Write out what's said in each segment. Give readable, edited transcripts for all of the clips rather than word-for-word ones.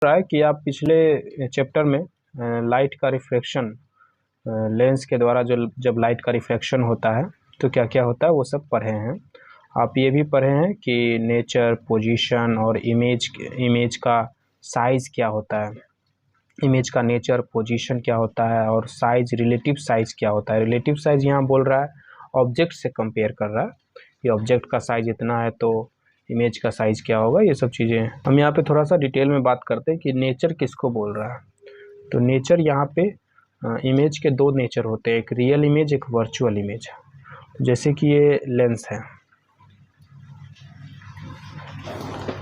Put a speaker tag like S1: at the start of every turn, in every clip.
S1: रहा है कि आप पिछले चैप्टर में लाइट का रिफ्रैक्शन लेंस के द्वारा जब लाइट का रिफ्रैक्शन होता है तो क्या क्या होता है वो सब पढ़े हैं। आप ये भी पढ़े हैं कि नेचर, पोजीशन और इमेज का साइज़ क्या होता है, इमेज का नेचर, पोजीशन क्या होता है और साइज़, रिलेटिव साइज़ क्या होता है। रिलेटिव साइज़ यहाँ बोल रहा है ऑब्जेक्ट से कंपेयर कर रहा है कि ऑब्जेक्ट का साइज़ इतना है तो इमेज का साइज़ क्या होगा। ये सब चीज़ें हम यहाँ पे थोड़ा सा डिटेल में बात करते हैं कि नेचर किसको बोल रहा है। तो नेचर यहाँ पे इमेज के दो नेचर होते हैं, एक रियल इमेज, एक वर्चुअल इमेज। जैसे कि ये लेंस है,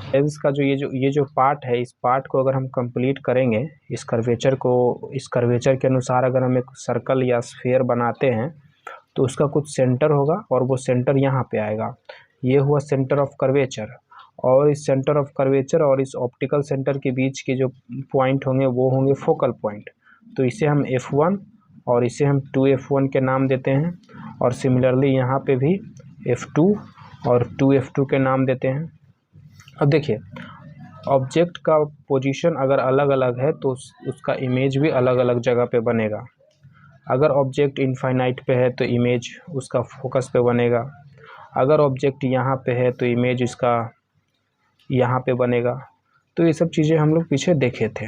S1: लेंस का ये जो पार्ट है, इस पार्ट को अगर हम कंप्लीट करेंगे, इस कर्वेचर के अनुसार अगर हम एक सर्कल या स्फीयर बनाते हैं तो उसका कुछ सेंटर होगा और वो सेंटर यहाँ पे आएगा। ये हुआ सेंटर ऑफ कर्वेचर, और इस सेंटर ऑफ कर्वेचर और इस ऑप्टिकल सेंटर के बीच के जो पॉइंट होंगे वो होंगे फोकल पॉइंट। तो इसे हम F1 और इसे हम 2F1 के नाम देते हैं, और सिमिलरली यहाँ पे भी F2 और 2F2 के नाम देते हैं। अब देखिए, ऑब्जेक्ट का पोजीशन अगर अलग अलग है तो उसका इमेज भी अलग अलग जगह पे बनेगा। अगर ऑब्जेक्ट इनफाइनाइट पे है तो इमेज उसका फोकस पे बनेगा, अगर ऑब्जेक्ट यहाँ पे है तो इमेज इसका यहाँ पे बनेगा। तो ये सब चीज़ें हम लोग पीछे देखे थे।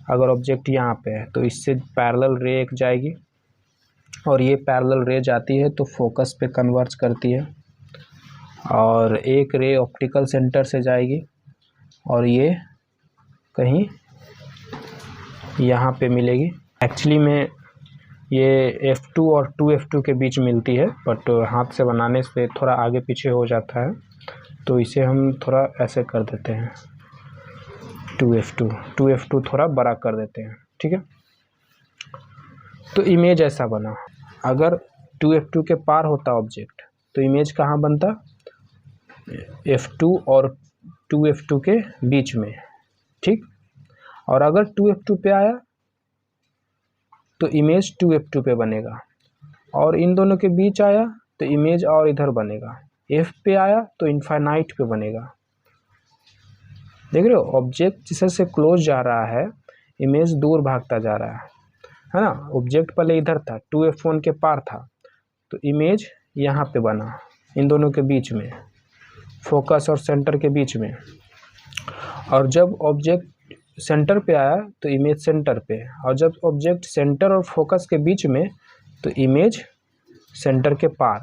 S1: अगर ऑब्जेक्ट यहाँ पे है तो इससे पैरेलल रे एक जाएगी, और ये पैरेलल रे जाती है तो फोकस पे कन्वर्ज करती है, और एक रे ऑप्टिकल सेंटर से जाएगी और ये कहीं यहाँ पे मिलेगी। एक्चुअली में ये F2 और 2F2 के बीच मिलती है, बट हाथ से बनाने से थोड़ा आगे पीछे हो जाता है, तो इसे हम थोड़ा ऐसे कर देते हैं, 2F2 थोड़ा बड़ा कर देते हैं, ठीक है। तो इमेज ऐसा बना। अगर 2F2 के पार होता ऑब्जेक्ट तो इमेज कहाँ बनता, F2 और 2F2 के बीच में, ठीक। और अगर 2F2 पे आया तो इमेज 2F2 पे बनेगा, और इन दोनों के बीच आया तो इमेज और इधर बनेगा। F पे आया तो इनफाइनाइट पे बनेगा। देख रहे हो, ऑब्जेक्ट जिससे से क्लोज जा रहा है, इमेज दूर भागता जा रहा है ना। ऑब्जेक्ट पहले इधर था, 2F1 के पार था, तो इमेज यहाँ पे बना, इन दोनों के बीच में, फोकस और सेंटर के बीच में। और जब ऑब्जेक्ट सेंटर पे आया तो इमेज सेंटर पे, और जब ऑब्जेक्ट सेंटर और फोकस के बीच में तो इमेज सेंटर के पार,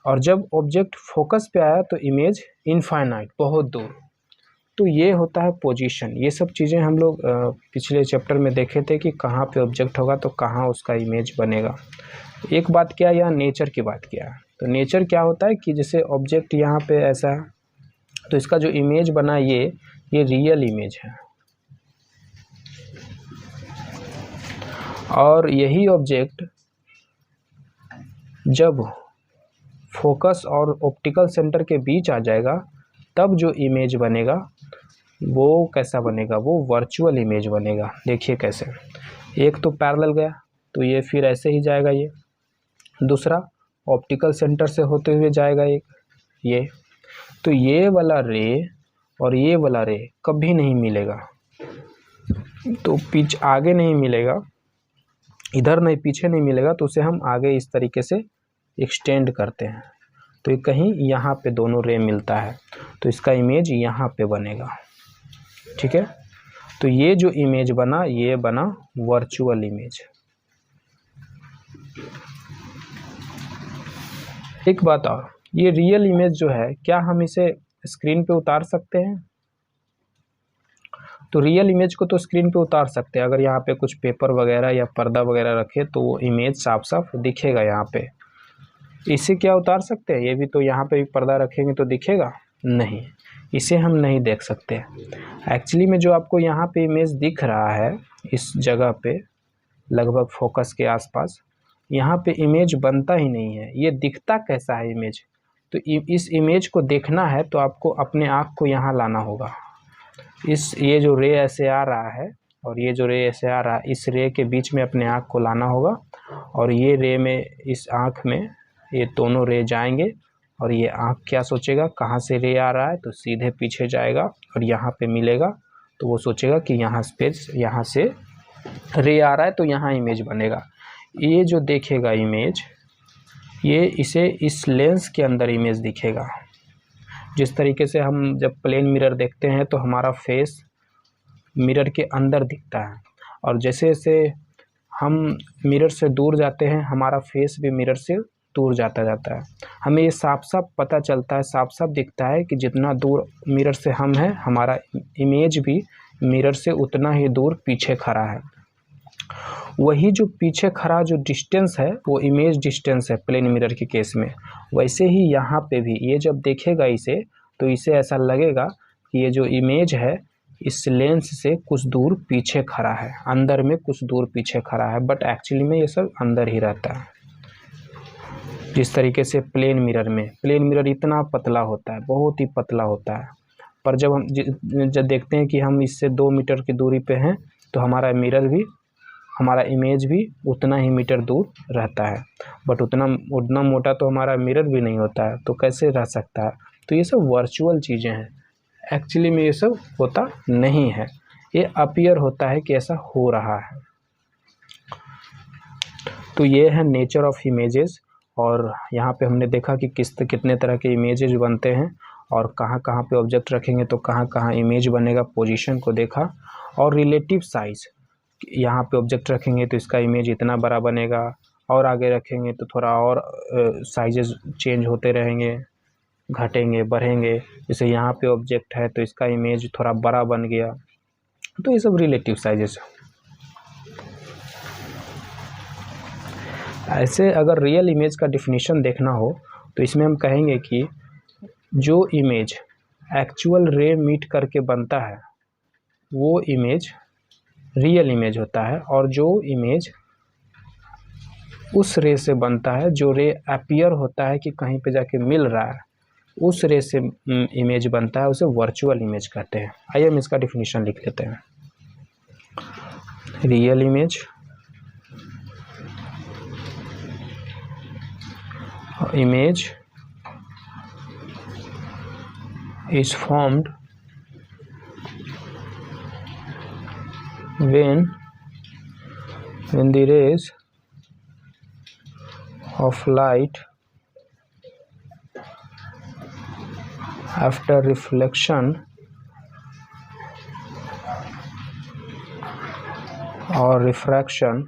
S1: और जब ऑब्जेक्ट फोकस पे आया तो इमेज इनफाइनाइट, बहुत दूर। तो ये होता है पोजीशन। ये सब चीज़ें हम लोग पिछले चैप्टर में देखे थे कि कहाँ पे ऑब्जेक्ट होगा तो कहाँ उसका इमेज बनेगा। एक बात क्या, यहाँ नेचर की बात किया। तो नेचर क्या होता है कि जैसे ऑब्जेक्ट यहाँ पे ऐसा है तो इसका जो इमेज बना ये रियल इमेज है, और यही ऑब्जेक्ट जब फोकस और ऑप्टिकल सेंटर के बीच आ जाएगा तब जो इमेज बनेगा वो कैसा बनेगा, वो वर्चुअल इमेज बनेगा। देखिए कैसे, एक तो पैरेलल गया तो ये फिर ऐसे ही जाएगा, ये दूसरा ऑप्टिकल सेंटर से होते हुए जाएगा एक, ये तो ये वाला रे और ये वाला रे कभी नहीं मिलेगा, तो पिच आगे नहीं मिलेगा, इधर नहीं, पीछे नहीं मिलेगा, तो उसे हम आगे इस तरीके से एक्सटेंड करते हैं, तो ये कहीं यहाँ पे दोनों रे मिलता है तो इसका इमेज यहाँ पे बनेगा, ठीक है। तो ये जो इमेज बना ये बना वर्चुअल इमेज। एक बात और, ये रियल इमेज जो है क्या हम इसे स्क्रीन पे उतार सकते हैं? तो रियल इमेज को तो स्क्रीन पे उतार सकते हैं, अगर यहाँ पे कुछ पेपर वगैरह या पर्दा वगैरह रखे तो वो इमेज साफ साफ दिखेगा यहाँ पे। इसे क्या उतार सकते हैं? ये भी तो यहाँ पे भी पर्दा रखेंगे तो दिखेगा नहीं, इसे हम नहीं देख सकते। एक्चुअली में जो आपको यहाँ पे इमेज दिख रहा है इस जगह पे लगभग फोकस के आसपास, यहाँ पे इमेज बनता ही नहीं है। ये दिखता कैसा है इमेज? तो इस इमेज को देखना है तो आपको अपने आँख को यहाँ लाना होगा। ये जो रे ऐसे आ रहा है और ये जो रे ऐसे आ रहा है, इस रे के बीच में अपने आँख को लाना होगा, और ये रे में, इस आँख में ये दोनों रे जाएंगे, और ये आँख क्या सोचेगा कहाँ से रे आ रहा है, तो सीधे पीछे जाएगा और यहाँ पे मिलेगा, तो वो सोचेगा कि यहाँ से रे आ रहा है तो यहाँ इमेज बनेगा। ये जो देखेगा इमेज, ये इसे इस लेंस के अंदर इमेज दिखेगा। जिस तरीके से हम जब प्लेन मिरर देखते हैं तो हमारा फेस मिरर के अंदर दिखता है, और जैसे जैसे हम मिरर से दूर जाते हैं हमारा फेस भी मिरर से दूर जाता जाता है। हमें ये साफ साफ पता चलता है, साफ साफ दिखता है कि जितना दूर मिरर से हम हैं, हमारा इमेज भी मिरर से उतना ही दूर पीछे खड़ा है। वही जो पीछे खड़ा जो डिस्टेंस है वो इमेज डिस्टेंस है प्लेन मिरर के केस में। वैसे ही यहाँ पे भी ये जब देखेगा इसे, तो इसे ऐसा लगेगा कि ये जो इमेज है इस लेंस से कुछ दूर पीछे खड़ा है, अंदर में कुछ दूर पीछे खड़ा है, बट एक्चुअली में ये सब अंदर ही रहता है। जिस तरीके से प्लेन मिरर इतना पतला होता है, बहुत ही पतला होता है, पर जब देखते हैं कि हम इससे 2 मीटर की दूरी पे हैं तो हमारा इमेज भी उतना ही मीटर दूर रहता है, बट उतना मोटा तो हमारा मिरर भी नहीं होता है, तो कैसे रह सकता है। तो ये सब वर्चुअल चीज़ें हैं, एक्चुअली में ये सब होता नहीं है, ये अपीयर होता है कि ऐसा हो रहा है। तो ये है नेचर ऑफ इमेजेस, और यहाँ पे हमने देखा कि कितने तरह के इमेजेस बनते हैं और कहाँ कहाँ पे ऑब्जेक्ट रखेंगे तो कहाँ कहाँ इमेज बनेगा, पोजीशन को देखा। और रिलेटिव साइज़, यहाँ पे ऑब्जेक्ट रखेंगे तो इसका इमेज इतना बड़ा बनेगा, और आगे रखेंगे तो थोड़ा और साइजेस चेंज होते रहेंगे, घटेंगे बढ़ेंगे। जैसे यहाँ पे ऑब्जेक्ट है तो इसका इमेज थोड़ा बड़ा बन गया, तो ये सब रिलेटिव साइजेस। ऐसे अगर रियल इमेज का डिफिनीशन देखना हो तो इसमें हम कहेंगे कि जो इमेज एक्चुअल रे मीट करके बनता है वो इमेज रियल इमेज होता है, और जो इमेज उस रे से बनता है, जो रे अपीयर होता है कि कहीं पे जाके मिल रहा है, उस रे से इमेज बनता है, उसे वर्चुअल इमेज कहते हैं। आइए हम इसका डिफिनीशन लिख लेते हैं। Real image is formed when the rays of light after reflection or refraction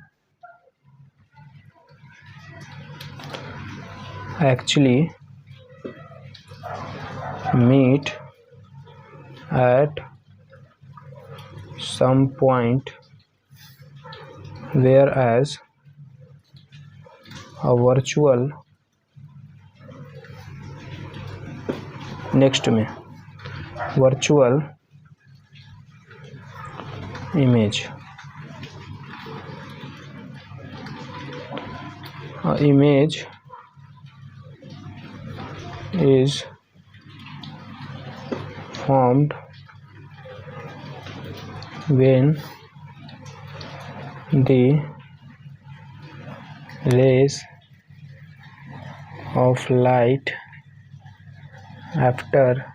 S1: actually meet at some point, whereas a virtual virtual image image is formed when the rays of light after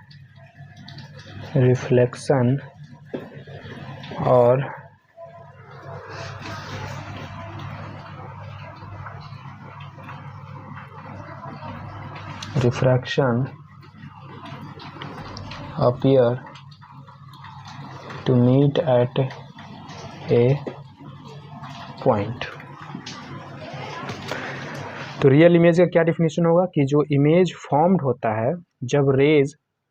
S1: reflection or refraction appear to meet at a point। तो real image का क्या definition होगा कि जो image formed होता है जब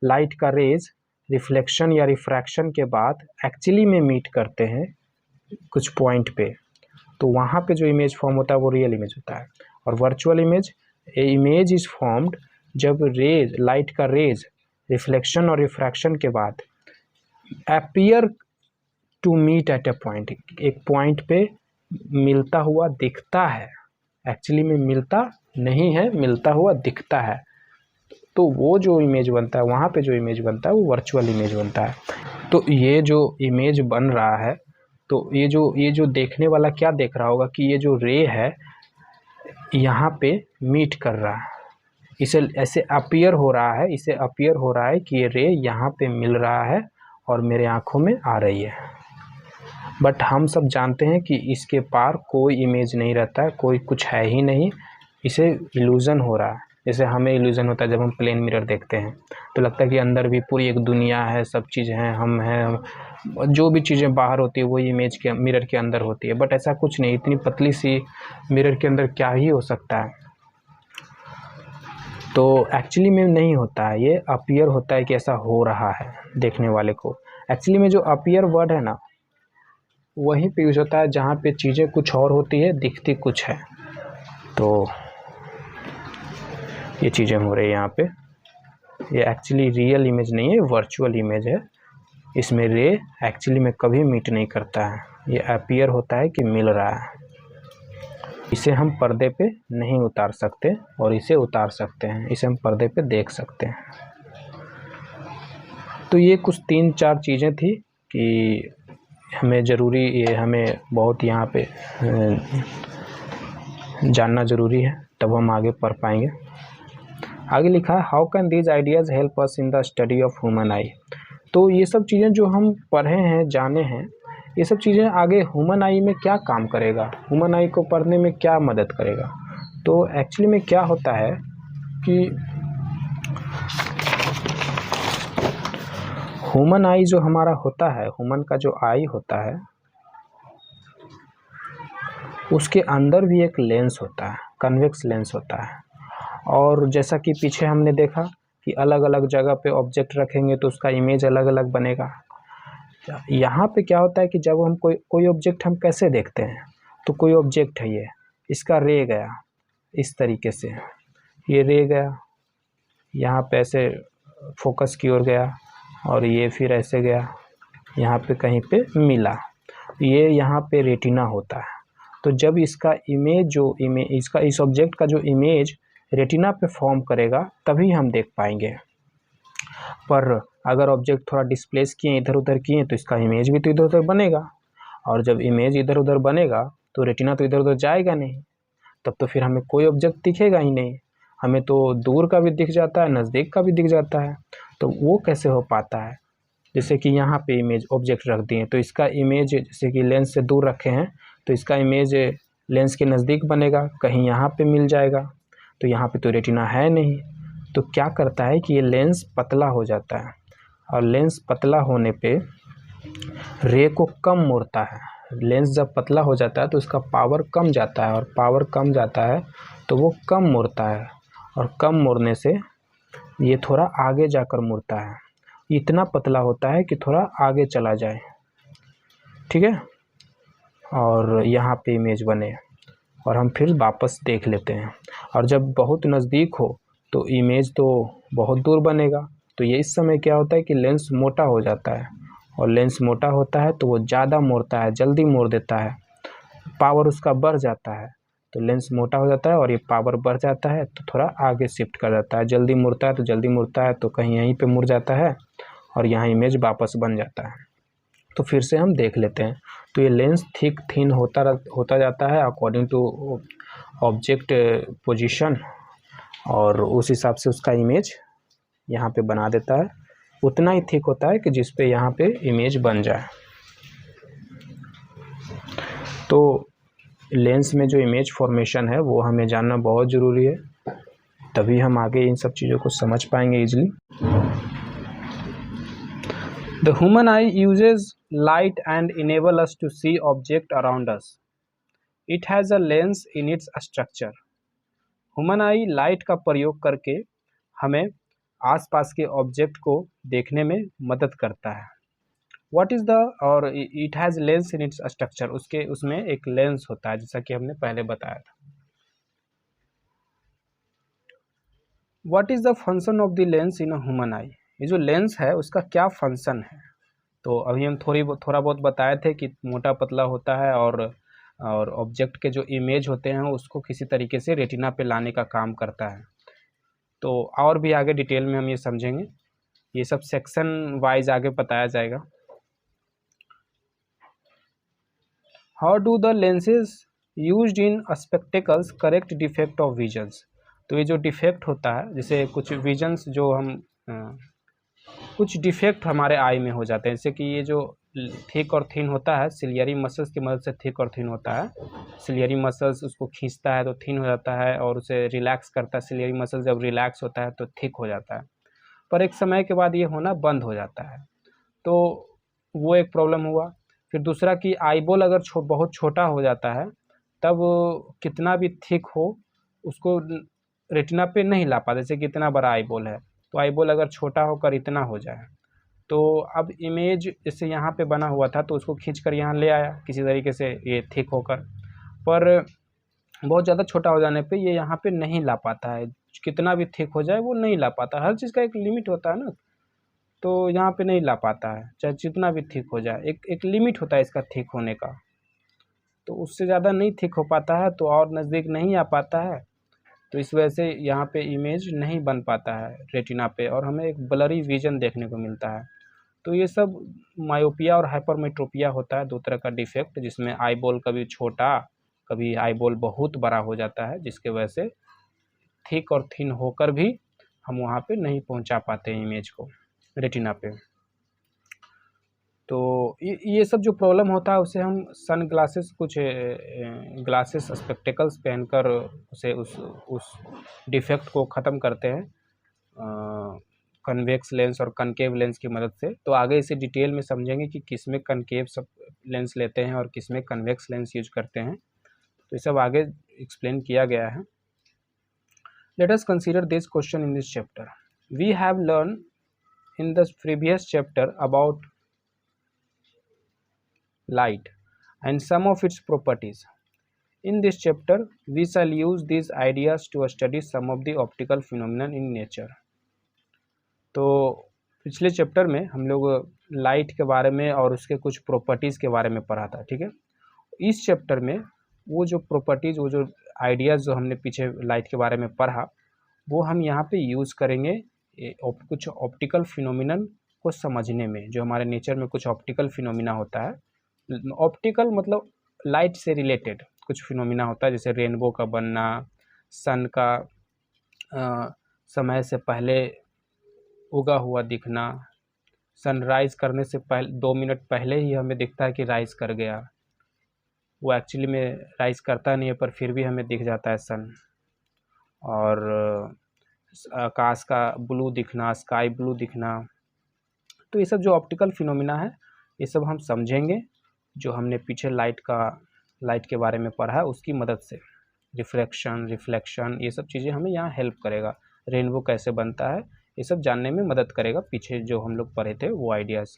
S1: light का रेज रिफ्लेक्शन या रिफ्रैक्शन के बाद एक्चुअली में मीट करते हैं कुछ पॉइंट पे, तो वहाँ पे जो इमेज फॉर्म होता है वो रियल इमेज होता है। और वर्चुअल इमेज इज फॉर्म्ड जब लाइट का रेज रिफ्लेक्शन और रिफ्रैक्शन के बाद appear to meet at a point, एक पॉइंट पे मिलता हुआ दिखता है, एक्चुअली में मिलता नहीं है, मिलता हुआ दिखता है, तो वो जो इमेज बनता है, वहाँ पे जो इमेज बनता है वो वर्चुअल इमेज बनता है। तो ये जो इमेज बन रहा है, तो ये जो देखने वाला क्या देख रहा होगा कि ये जो रे है यहाँ पे मीट कर रहा है, इसे ऐसे अपीयर हो रहा है, कि ये रे यहाँ पे मिल रहा है और मेरे आँखों में आ रही है। बट हम सब जानते हैं कि इसके पार कोई इमेज नहीं रहता है, कोई कुछ है ही नहीं, इसे इल्यूज़न हो रहा है। जैसे हमें इल्यूज़न होता है जब हम प्लेन मिरर देखते हैं तो लगता है कि अंदर भी पूरी एक दुनिया है, सब चीज़ हैं, हम हैं, जो भी चीज़ें बाहर होती है वही इमेज के मिरर के अंदर होती है। बट ऐसा कुछ नहीं, इतनी पतली सी मिरर के अंदर क्या ही हो सकता है। तो एक्चुअली में नहीं होता है, ये अपीयर होता है कि ऐसा हो रहा है देखने वाले को। एक्चुअली में जो अपीयर वर्ड है ना, वहीं पे यूज़ होता है जहाँ पे चीज़ें कुछ और होती है, दिखती कुछ है। तो ये चीज़ें हो रही है यहाँ पे। ये एक्चुअली रियल इमेज नहीं है, वर्चुअल इमेज है। इसमें रे एक्चुअली में कभी मीट नहीं करता है, ये अपीयर होता है कि मिल रहा है। इसे हम पर्दे पे नहीं उतार सकते और इसे उतार सकते हैं, इसे हम पर्दे पे देख सकते हैं। तो ये कुछ 3-4 चीज़ें थी कि हमें ज़रूरी, ये हमें बहुत यहाँ पे जानना ज़रूरी है, तब हम आगे पढ़ पाएंगे। आगे लिखा है how can these ideas help us in the study of human आई। तो ये सब चीज़ें जो हम पढ़े हैं, जाने हैं, ये सब चीज़ें आगे ह्यूमन आई में क्या काम करेगा, ह्यूमन आई को पढ़ने में क्या मदद करेगा। तो एक्चुअली में क्या होता है कि ह्यूमन आई जो हमारा होता है, ह्यूमन का जो आई होता है, उसके अंदर भी एक लेंस होता है, कन्वेक्स लेंस होता है। और जैसा कि पीछे हमने देखा कि अलग अलग जगह पे ऑब्जेक्ट रखेंगे तो उसका इमेज अलग अलग बनेगा। यहाँ पे क्या होता है कि जब हम कोई ऑब्जेक्ट हम कैसे देखते हैं, तो कोई ऑब्जेक्ट है, ये इसका रे गया इस तरीके से, ये रे गया यहाँ पे ऐसे फोकस की ओर गया और ये फिर ऐसे गया, यहाँ पे कहीं पे मिला, ये यहाँ पे रेटिना होता है। तो जब इसका इमेज इसका इस ऑब्जेक्ट का जो इमेज रेटिना पे फॉर्म करेगा तभी हम देख पाएंगे। पर अगर ऑब्जेक्ट थोड़ा डिस्प्लेस किए, इधर उधर किए, तो इसका इमेज भी तो इधर उधर बनेगा, और जब इमेज इधर उधर बनेगा तो रेटिना तो इधर उधर जाएगा नहीं, तब तो फिर हमें कोई ऑब्जेक्ट दिखेगा ही नहीं। हमें तो दूर का भी दिख जाता है, नज़दीक का भी दिख जाता है। तो वो कैसे हो पाता है? जैसे कि यहाँ पे इमेज ऑब्जेक्ट रख दिए तो इसका इमेज जैसे कि लेंस से दूर रखे हैं तो इसका इमेज लेंस के नज़दीक बनेगा, कहीं यहाँ पे मिल जाएगा, तो यहाँ पे तो रेटिना है नहीं। तो क्या करता है कि ये लेंस पतला हो जाता है, और लेंस पतला होने पे रे को कम मोड़ता है। लेंस जब पतला हो जाता है तो उसका पावर कम जाता है, और पावर कम जाता है तो वो कम मोड़ता है, और कम मोड़ने से ये थोड़ा आगे जाकर मुड़ता है, इतना पतला होता है कि थोड़ा आगे चला जाए, ठीक है, और यहाँ पे इमेज बने और हम फिर वापस देख लेते हैं। और जब बहुत नज़दीक हो तो इमेज तो बहुत दूर बनेगा। तो ये इस समय क्या होता है कि लेंस मोटा हो जाता है, और लेंस मोटा होता है तो वो ज़्यादा मोड़ता है, जल्दी मोड़ देता है, पावर उसका बढ़ जाता है। तो लेंस मोटा हो जाता है और ये पावर बढ़ जाता है तो थोड़ा आगे शिफ्ट कर जाता है, जल्दी मुड़ता है तो जल्दी मुड़ता है तो कहीं यहीं पे मुड़ जाता है और यहाँ इमेज वापस बन जाता है। तो फिर से हम देख लेते हैं। तो ये लेंस थिक थिन होता जाता है अकॉर्डिंग टू ऑब्जेक्ट पोजीशन, और उस हिसाब से उसका इमेज यहाँ पे बना देता है। उतना ही थिक होता है कि जिस पे यहाँ पे इमेज बन जाए। तो लेंस में जो इमेज फॉर्मेशन है वो हमें जानना बहुत ज़रूरी है, तभी हम आगे इन सब चीज़ों को समझ पाएंगे easily. The human eye uses light and enable us to see object around us. It has a lens in its structure. Human eye light का प्रयोग करके हमें आसपास के ऑब्जेक्ट को देखने में मदद करता है। What is the और it has lens in its structure, उसमें एक लेंस होता है जैसा कि हमने पहले बताया था। What is the function of the lens in a human eye? ये जो लेंस है उसका क्या फंक्शन है? तो अभी हम थोड़ा बहुत बताए थे कि मोटा पतला होता है, और ऑब्जेक्ट के जो इमेज होते हैं उसको किसी तरीके से रेटिना पे लाने का काम करता है। तो और भी आगे डिटेल में हम ये समझेंगे, ये सब सेक्शन वाइज आगे बताया जाएगा। How do the lenses used in spectacles correct defect of visions? तो ये जो डिफेक्ट होता है, जैसे कुछ विजन्स जो हम कुछ डिफेक्ट हमारे आई में हो जाते हैं, जैसे कि ये जो थिक और थिन होता है सिलियरी मसल्स की मदद से थिक और थिन होता है। सिलियरी मसल्स उसको खींचता है तो थिन हो जाता है, और उसे रिलैक्स करता है। सिलियरी मसल जब रिलैक्स होता है तो थिक हो जाता है, पर एक समय के बाद ये होना बंद हो जाता है, तो वो एक प्रॉब्लम हुआ। फिर दूसरा कि आईबॉल अगर बहुत छोटा हो जाता है, तब कितना भी थिक हो उसको रेटिना पे नहीं ला पाते। जैसे कि इतना बड़ा आईबॉल है, तो आईबॉल अगर छोटा होकर इतना हो जाए, तो अब इमेज जैसे यहाँ पे बना हुआ था तो उसको खींच कर यहाँ ले आया किसी तरीके से ये थिक होकर, पर बहुत ज़्यादा छोटा हो जाने पे ये यहाँ पे नहीं ला पाता है। कितना भी थिक हो जाए वो नहीं ला पाता, हर चीज़ का एक लिमिट होता है ना, तो यहाँ पे नहीं ला पाता है, चाहे जितना भी थिक हो जाए। एक लिमिट होता है इसका थिक होने का, तो उससे ज़्यादा नहीं थिक हो पाता है तो और नज़दीक नहीं आ पाता है, तो इस वजह से यहाँ पे इमेज नहीं बन पाता है रेटिना पे, और हमें एक ब्लरी विजन देखने को मिलता है। तो ये सब मायोपिया और हाइपरमेट्रोपिया होता है, दो तरह का डिफेक्ट, जिसमें आईबॉल कभी छोटा कभी आईबॉल बहुत बड़ा हो जाता है, जिसके वजह से थिक और थिन होकर भी हम वहाँ पे नहीं पहुँचा पाते हैं इमेज को रेटिना पे। तो ये सब जो प्रॉब्लम होता है उसे हम सन ग्लासेस, कुछ ग्लासेस स्पेक्टिकल्स पहनकर उसे उस डिफेक्ट को ख़त्म करते हैं कन्वेक्स लेंस और कनकेव लेंस की मदद से। तो आगे इसे डिटेल में समझेंगे कि किस में कनकेव सब लेंस लेते हैं और किस में कन्वेक्स लेंस यूज करते हैं, तो ये सब आगे एक्सप्लेन किया गया है। Let us consider this question in this chapter. We have learn in the previous chapter about light and some of its properties. In this chapter, we shall use these ideas to study some of the optical phenomena in nature. तो पिछले chapter में हम लोग light के बारे में और उसके कुछ प्रॉपर्टीज़ के बारे में पढ़ा था, ठीक है। इस चैप्टर में वो जो प्रॉपर्टीज़, वो जो आइडियाज़ जो हमने पीछे लाइट के बारे में पढ़ा, वो हम यहाँ पे यूज़ करेंगे कुछ ऑप्टिकल फिनोमिनन को समझने में। जो हमारे नेचर में कुछ ऑप्टिकल फिनोमिना होता है, ऑप्टिकल मतलब लाइट से रिलेटेड कुछ फिनोमिना होता है, जैसे रेनबो का बनना, सन का समय से पहले उगा हुआ दिखना, सनराइज़ करने से पहले 2 मिनट पहले ही हमें दिखता है कि राइज़ कर गया, वो एक्चुअली में राइज़ करता नहीं है पर फिर भी हमें दिख जाता है सन। और आकाश का ब्लू दिखना, स्काई ब्लू दिखना, तो ये सब जो ऑप्टिकल फिनोमिना है ये सब हम समझेंगे जो हमने पीछे लाइट के बारे में पढ़ा है उसकी मदद से। रिफ्रैक्शन, रिफ्लेक्शन, ये सब चीज़ें हमें यहाँ हेल्प करेगा। रेनबो कैसे बनता है ये सब जानने में मदद करेगा, पीछे जो हम लोग पढ़े थे वो ideas.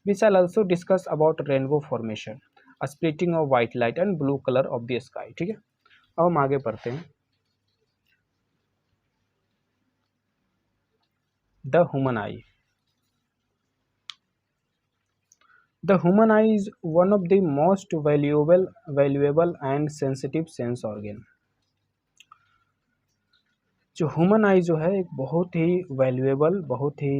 S1: We shall also discuss about rainbow formation, splitting of white light and blue colour of the sky, ठीक है। अब हम आगे पढ़ते हैं। The human eye. The human eye is one of the most valuable and sensitive sense organ. जो human आई जो है एक बहुत ही वैल्यूएबल, बहुत ही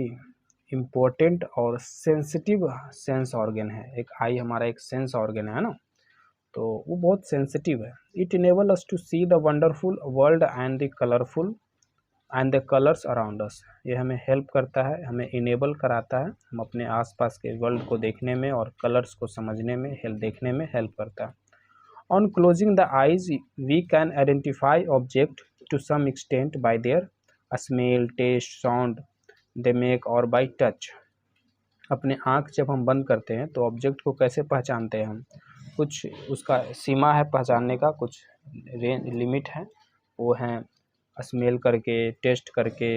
S1: इम्पोर्टेंट और सेंसिटिव सेंस ऑर्गन है। एक आई हमारा एक सेंस ऑर्गन है ना, तो वो बहुत सेंसिटिव है। It enable us to see the wonderful world and the colourful and the colours around us. ये हमें हेल्प करता है, हमें इनेबल कराता है, हम अपने आसपास के वर्ल्ड को देखने में और कलर्स को समझने में, देखने में हेल्प करता है। On closing the eyes we can identify object to some extent by their smell, taste, sound they make और बाय टच। अपने आँख जब हम बंद करते हैं तो ऑब्जेक्ट को कैसे पहचानते हैं हम, कुछ उसका सीमा है पहचानने का, कुछ रेंज लिमिट है, वो हैं स्मेल करके, टेस्ट करके,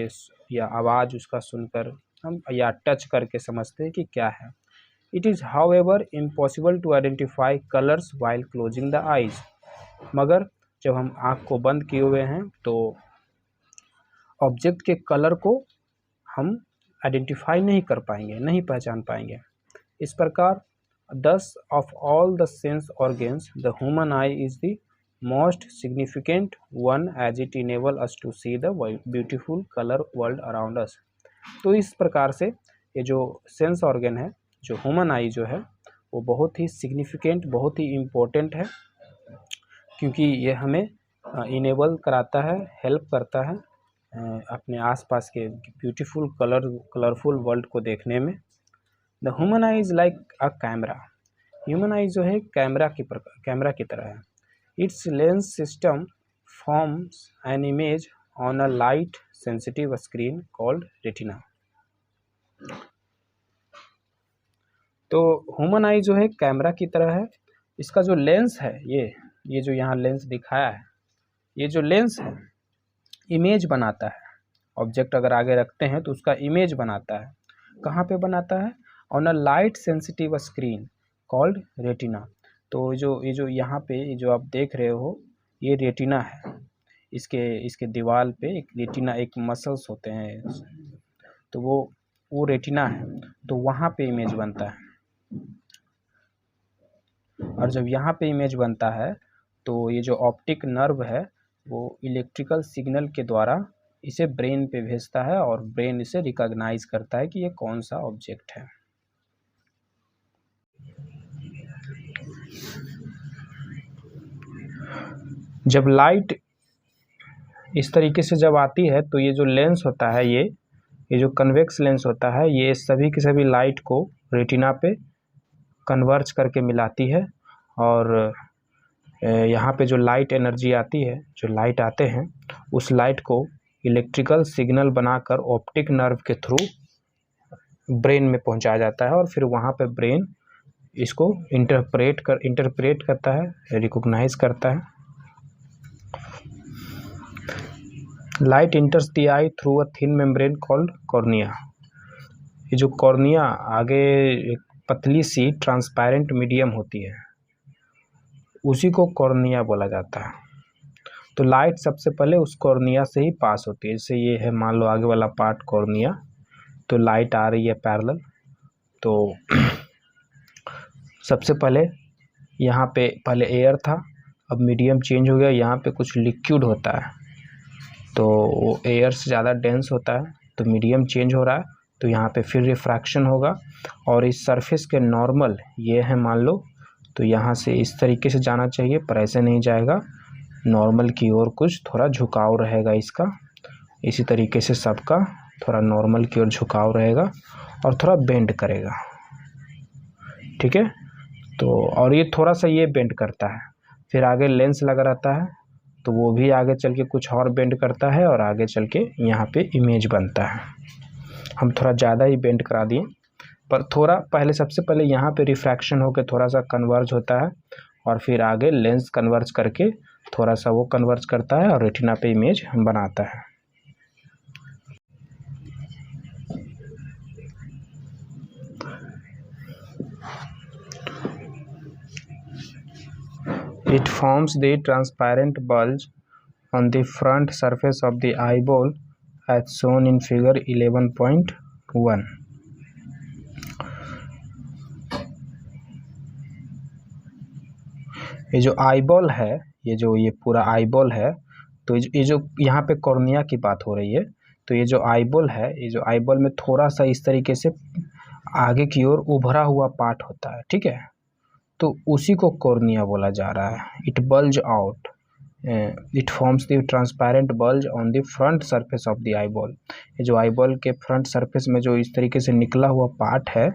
S1: या आवाज़ उसका सुनकर हम, या टच करके समझते हैं कि क्या है। It is however impossible to identify colours while closing the eyes. मगर जब हम आँख को बंद किए हुए हैं तो ऑब्जेक्ट के कलर को हम आइडेंटिफाई नहीं कर पाएंगे, नहीं पहचान पाएंगे। इस प्रकार thus of all the sense organs the human eye is the most significant one as it enable us to see the beautiful color world around us। तो इस प्रकार से ये जो सेंस ऑर्गन है, जो ह्यूमन आई जो है, वो बहुत ही सिग्निफिकेंट, बहुत ही इम्पोर्टेंट है, क्योंकि ये हमें इनेबल कराता है, हेल्प करता है अपने आसपास के ब्यूटीफुल कलरफुल वर्ल्ड को देखने में। The human I is like a camera. Human आई जो है कैमरा की तरह है। It's lens system forms an image on a light sensitive screen called retina. तो ह्यूमन आई जो है कैमरा की तरह है। इसका जो लेंस है, ये जो यहाँ लेंस दिखाया है, ये जो लेंस है इमेज बनाता है। ऑब्जेक्ट अगर आगे रखते हैं तो उसका इमेज बनाता है। कहाँ पे बनाता है? On a light sensitive screen called retina. तो ये जो यहाँ पे ये जो आप देख रहे हो, ये रेटिना है। इसके दीवार पे एक रेटिना, एक मसल्स होते हैं, तो वो रेटिना है। तो वहाँ पे इमेज बनता है। और जब यहाँ पे इमेज बनता है तो ये जो ऑप्टिक नर्व है वो इलेक्ट्रिकल सिग्नल के द्वारा इसे ब्रेन पे भेजता है और ब्रेन इसे रिकॉग्नाइज करता है कि ये कौन सा ऑब्जेक्ट है। जब लाइट इस तरीके से जब आती है तो ये जो लेंस होता है, ये जो कन्वेक्स लेंस होता है, ये सभी की सभी लाइट को रेटिना पे कन्वर्ज करके मिलाती है। और यहाँ पे जो लाइट एनर्जी आती है, जो लाइट आते हैं, उस लाइट को इलेक्ट्रिकल सिग्नल बनाकर ऑप्टिक नर्व के थ्रू ब्रेन में पहुंचाया जाता है और फिर वहाँ पे ब्रेन इसको इंटरप्रेट करता है, रिकॉग्नाइज करता है। Light इंटर्स the I through a thin membrane called cornea. ये जो कॉर्निया आगे एक पतली सी ट्रांसपेरेंट मीडियम होती है, उसी को कॉर्निया बोला जाता है। तो लाइट सबसे पहले उस कॉर्निया से ही पास होती है। जैसे ये है, मान लो आगे वाला पार्ट कॉर्निया, तो लाइट आ रही है पैरेलल, तो सबसे पहले यहाँ पे पहले एयर था, अब मीडियम चेंज हो गया, यहाँ पे कुछ लिक्विड होता है, तो वो एयर से ज़्यादा डेंस होता है, तो मीडियम चेंज हो रहा है, तो यहाँ पे फिर रिफ्रैक्शन होगा और इस सरफेस के नॉर्मल ये है मान लो, तो यहाँ से इस तरीके से जाना चाहिए, पर ऐसे नहीं जाएगा, नॉर्मल की ओर कुछ थोड़ा झुकाव रहेगा इसका। इसी तरीके से सबका थोड़ा नॉर्मल की ओर झुकाव रहेगा और थोड़ा बेंड करेगा, ठीक है। तो और ये थोड़ा सा ये बेंड करता है, फिर आगे लेंस लगा रहता है, तो वो भी आगे चल के कुछ और बेंड करता है और आगे चल के यहाँ पे इमेज बनता है। हम थोड़ा ज़्यादा ही बेंड करा दिए, पर थोड़ा पहले सबसे पहले यहाँ पे रिफ्रैक्शन होकर थोड़ा सा कन्वर्ज होता है और फिर आगे लेंस कन्वर्ज करके थोड़ा सा वो कन्वर्ज करता है और रेटिना पे इमेज बनाता है। It forms the transparent bulge on the front surface of the eyeball as shown in figure 11.1. ये जो आईबॉल है, ये पूरा आईबॉल है, तो ये जो यहाँ पे कॉर्निया की बात हो रही है, तो ये जो आईबॉल है, ये जो आईबॉल में थोड़ा सा इस तरीके से आगे की ओर उभरा हुआ पार्ट होता है, ठीक है, तो उसी को कॉर्निया बोला जा रहा है। It bulge out, it forms the transparent bulge on the front surface of the eyeball. ये जो आईबॉल के फ्रंट सरफेस में जो इस तरीके से निकला हुआ पार्ट है,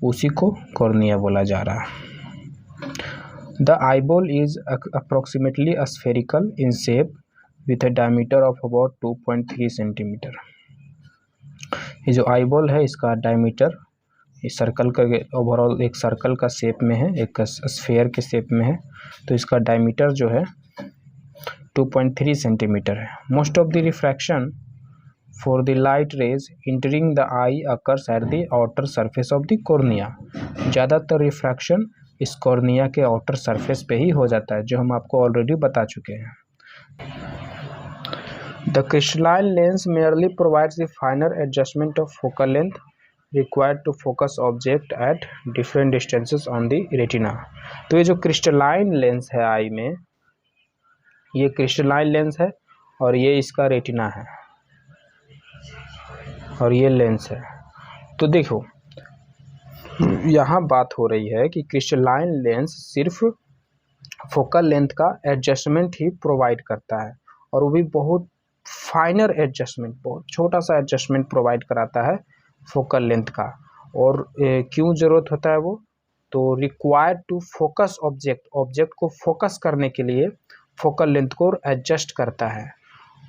S1: उसी को कॉर्निया बोला जा रहा है। The eyeball is approximately spherical in shape with a diameter of about 2.3 centimetre. ये जो आईबॉल है, इसका डायमीटर इस सर्कल का ओवरऑल एक सर्कल का शेप में है, एक स्फेयर के शेप में है, तो इसका डायमीटर जो है 2.3 सेंटीमीटर है। Most of the refraction for the light rays entering the eye occurs at the outer surface of the cornea. ज़्यादातर रिफ्रैक्शन इस कॉर्निया के आउटर सरफेस पे ही हो जाता है, जो हम आपको ऑलरेडी बता चुके हैं। The crystalline lens merely provides the फाइनर adjustment of focal length required to focus object at different distances on the retina। तो ये जो क्रिस्टलाइन लेंस है आई में, ये क्रिस्टलाइन लेंस है और ये इसका रेटिना है और ये लेंस है। तो देखो यहाँ बात हो रही है कि क्रिस्टलाइन लेंस सिर्फ फोकल लेंथ का एडजस्टमेंट ही प्रोवाइड करता है, और वो भी बहुत फाइनर एडजस्टमेंट, बहुत छोटा सा एडजस्टमेंट प्रोवाइड कराता है फोकल लेंथ का। और क्यों ज़रूरत होता है वो, तो रिक्वायर्ड टू फोकस ऑब्जेक्ट को फोकस करने के लिए फोकल लेंथ को एडजस्ट करता है।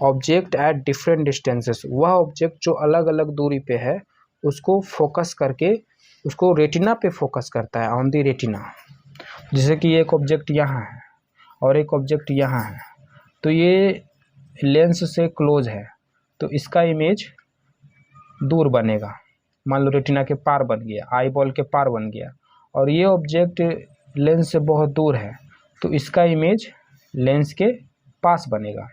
S1: ऑब्जेक्ट एट डिफरेंट डिस्टेंसेस, वह ऑब्जेक्ट जो अलग अलग दूरी पे है उसको फोकस करके उसको रेटिना पे फोकस करता है, ऑन दी रेटिना। जैसे कि एक ऑब्जेक्ट यहाँ है और एक ऑब्जेक्ट यहाँ है, तो ये लेंस से क्लोज है तो इसका इमेज दूर बनेगा, मान लो रेटिना के पार बन गया, आई बॉल के पार बन गया। और ये ऑब्जेक्ट लेंस से बहुत दूर है तो इसका इमेज लेंस के पास बनेगा।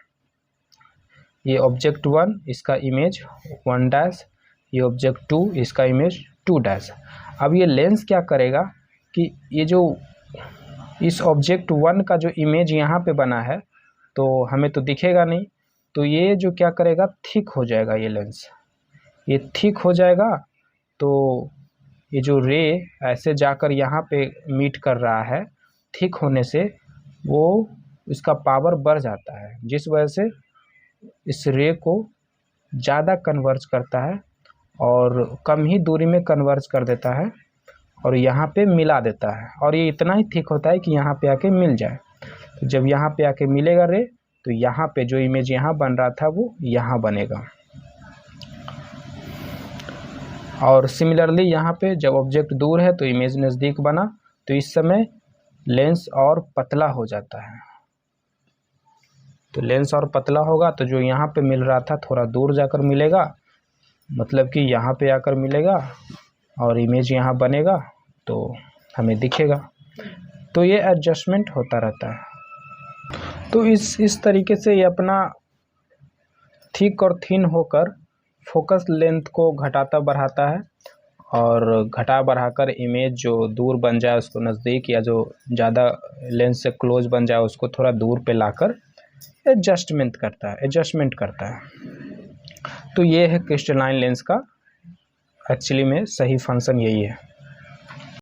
S1: ये ऑब्जेक्ट 1 इसका इमेज 1 डैश, ये ऑब्जेक्ट 2 इसका इमेज 2 डैश। अब ये लेंस क्या करेगा कि ये जो इस ऑब्जेक्ट 1 का जो इमेज यहाँ पे बना है तो हमें तो दिखेगा नहीं, तो ये जो क्या करेगा, थिक हो जाएगा ये लेंस, ये थिक हो जाएगा। तो ये जो रे ऐसे जाकर यहाँ पे मीट कर रहा है, थिक होने से वो इसका पावर बढ़ जाता है, जिस वजह से इस रे को ज़्यादा कन्वर्ज करता है और कम ही दूरी में कन्वर्ज कर देता है और यहाँ पे मिला देता है। और ये इतना ही थिक होता है कि यहाँ पे आके मिल जाए। तो जब यहाँ पे आके मिलेगा रे तो यहाँ पे जो इमेज यहाँ बन रहा था वो यहाँ बनेगा। और सिमिलरली यहाँ पे जब ऑब्जेक्ट दूर है तो इमेज नज़दीक बना, तो इस समय लेंस और पतला हो जाता है। तो लेंस और पतला होगा तो जो यहाँ पे मिल रहा था थोड़ा दूर जाकर मिलेगा, मतलब कि यहाँ पे आकर मिलेगा और इमेज यहाँ बनेगा तो हमें दिखेगा। तो ये एडजस्टमेंट होता रहता है। तो इस तरीके से ये अपना थिक और थिन होकर फोकस लेंथ को घटाता बढ़ाता है और घटा बढ़ाकर इमेज जो दूर बन जाए उसको नज़दीक, या जो ज़्यादा लेंस से क्लोज बन जाए उसको थोड़ा दूर पे लाकर एडजस्टमेंट करता है। तो ये है क्रिस्टलाइन लेंस का एक्चुअली में सही फंक्शन यही है।